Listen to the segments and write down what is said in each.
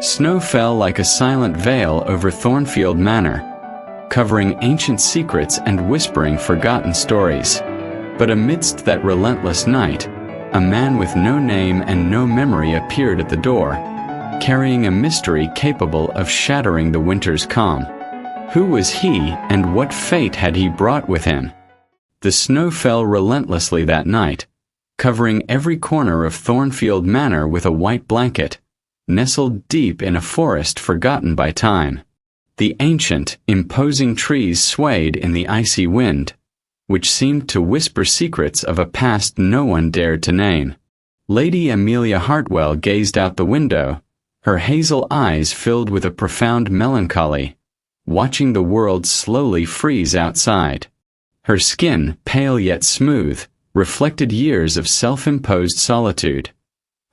Snow fell like a silent veil over Thornfield Manor, covering ancient secrets and whispering forgotten stories. But amidst that relentless night, a man with no name and no memory appeared at the door, carrying a mystery capable of shattering the winter's calm. Who was he, and what fate had he brought with him? The snow fell relentlessly that night, covering every corner of Thornfield Manor with a white blanket, nestled deep in a forest forgotten by time. The ancient, imposing trees swayed in the icy wind, which seemed to whisper secrets of a past no one dared to name. Lady Emilia Hartwell gazed out the window, her hazel eyes filled with a profound melancholy, watching the world slowly freeze outside. Her skin, pale yet smooth, reflected years of self-imposed solitude.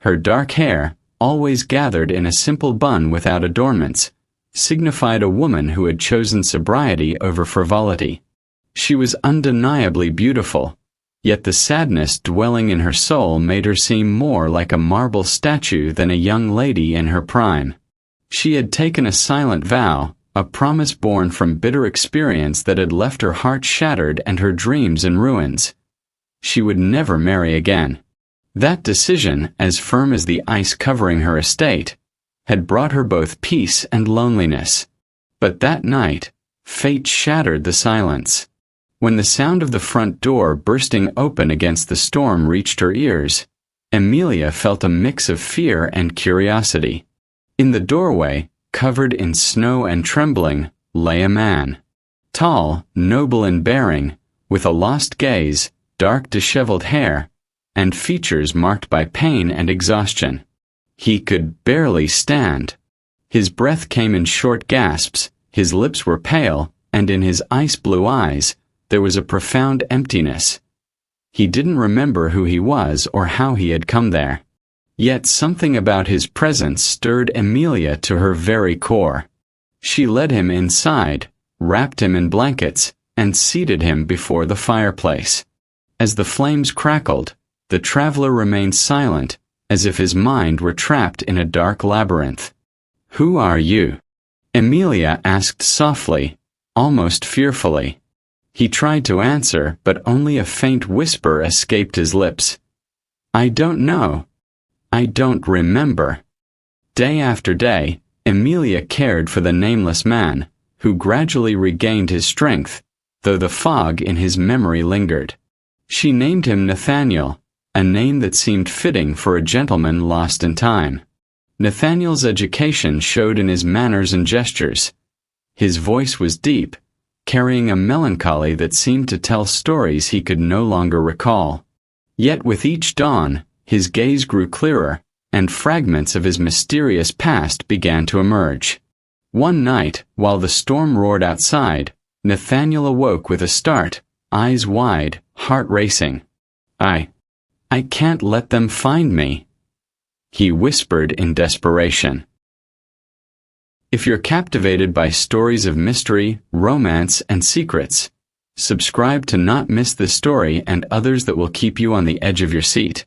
Her dark hair, always gathered in a simple bun without adornments, signified a woman who had chosen sobriety over frivolity. She was undeniably beautiful, yet the sadness dwelling in her soul made her seem more like a marble statue than a young lady in her prime. She had taken a silent vow, a promise born from bitter experience that had left her heart shattered and her dreams in ruins. She would never marry again. That decision, as firm as the ice covering her estate, had brought her both peace and loneliness. But that night, fate shattered the silence. When the sound of the front door bursting open against the storm reached her ears, Emilia felt a mix of fear and curiosity. In the doorway, covered in snow and trembling, lay a man. Tall, noble in bearing, with a lost gaze, dark disheveled hair, and features marked by pain and exhaustion. He could barely stand. His breath came in short gasps, his lips were pale, and in his ice-blue eyes, there was a profound emptiness. He didn't remember who he was or how he had come there. Yet something about his presence stirred Emilia to her very core. She led him inside, wrapped him in blankets, and seated him before the fireplace. As the flames crackled, the traveler remained silent, as if his mind were trapped in a dark labyrinth. "Who are you?" Emilia asked softly, almost fearfully. He tried to answer, but only a faint whisper escaped his lips. "I don't know. I don't remember." Day after day, Emilia cared for the nameless man, who gradually regained his strength, though the fog in his memory lingered. She named him Nathaniel, a name that seemed fitting for a gentleman lost in time. Nathaniel's education showed in his manners and gestures. His voice was deep, carrying a melancholy that seemed to tell stories he could no longer recall. Yet with each dawn, his gaze grew clearer, and fragments of his mysterious past began to emerge. One night, while the storm roared outside, Nathaniel awoke with a start, eyes wide, heart racing. I can't let them find me," he whispered in desperation. If you're captivated by stories of mystery, romance, and secrets, subscribe to not miss this story and others that will keep you on the edge of your seat.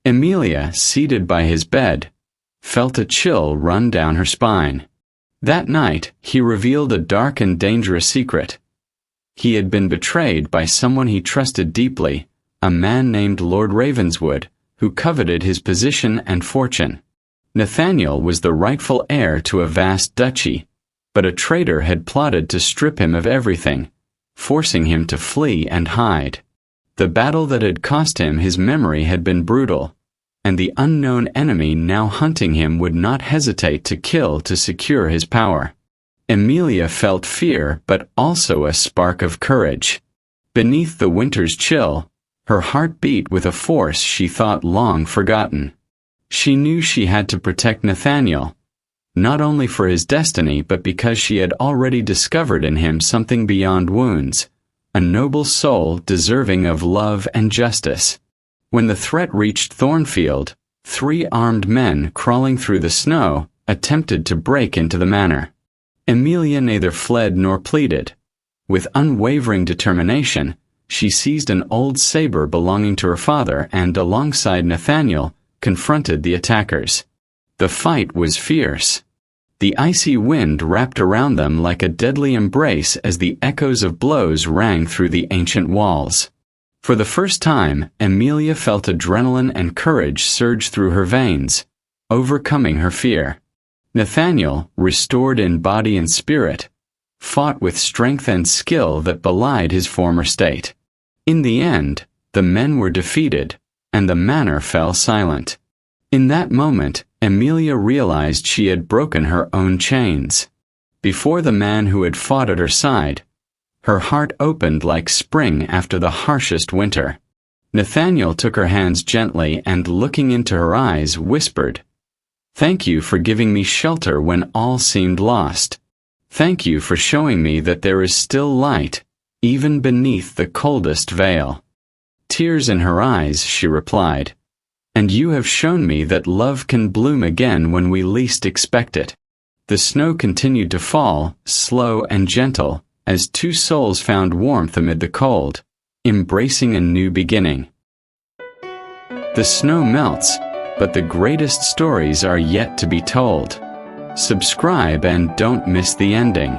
Emilia, seated by his bed, felt a chill run down her spine. That night, he revealed a dark and dangerous secret. He had been betrayed by someone he trusted deeply, a man named Lord Ravenswood, who coveted his position and fortune. Nathaniel was the rightful heir to a vast duchy, but a traitor had plotted to strip him of everything, forcing him to flee and hide. The battle that had cost him his memory had been brutal, and the unknown enemy now hunting him would not hesitate to kill to secure his power. Emilia felt fear, but also a spark of courage. Beneath the winter's chill, her heart beat with a force she thought long forgotten. She knew she had to protect Nathaniel, not only for his destiny but because she had already discovered in him something beyond wounds, a noble soul deserving of love and justice. When the threat reached Thornfield, 3 armed men crawling through the snow attempted to break into the manor. Emilia neither fled nor pleaded. With unwavering determination, she seized an old saber belonging to her father and, alongside Nathaniel, confronted the attackers. The fight was fierce. The icy wind wrapped around them like a deadly embrace as the echoes of blows rang through the ancient walls. For the first time, Emilia felt adrenaline and courage surge through her veins, overcoming her fear. Nathaniel, restored in body and spirit, fought with strength and skill that belied his former state. In the end, the men were defeated, and the manor fell silent. In that moment, Emilia realized she had broken her own chains. Before the man who had fought at her side, her heart opened like spring after the harshest winter. Nathaniel took her hands gently and, looking into her eyes, whispered, "Thank you for giving me shelter when all seemed lost. Thank you for showing me that there is still light, even beneath the coldest veil." Tears in her eyes, she replied, "And you have shown me that love can bloom again when we least expect it." The snow continued to fall, slow and gentle, as two souls found warmth amid the cold, embracing a new beginning. The snow melts, but the greatest stories are yet to be told. Subscribe and don't miss the ending.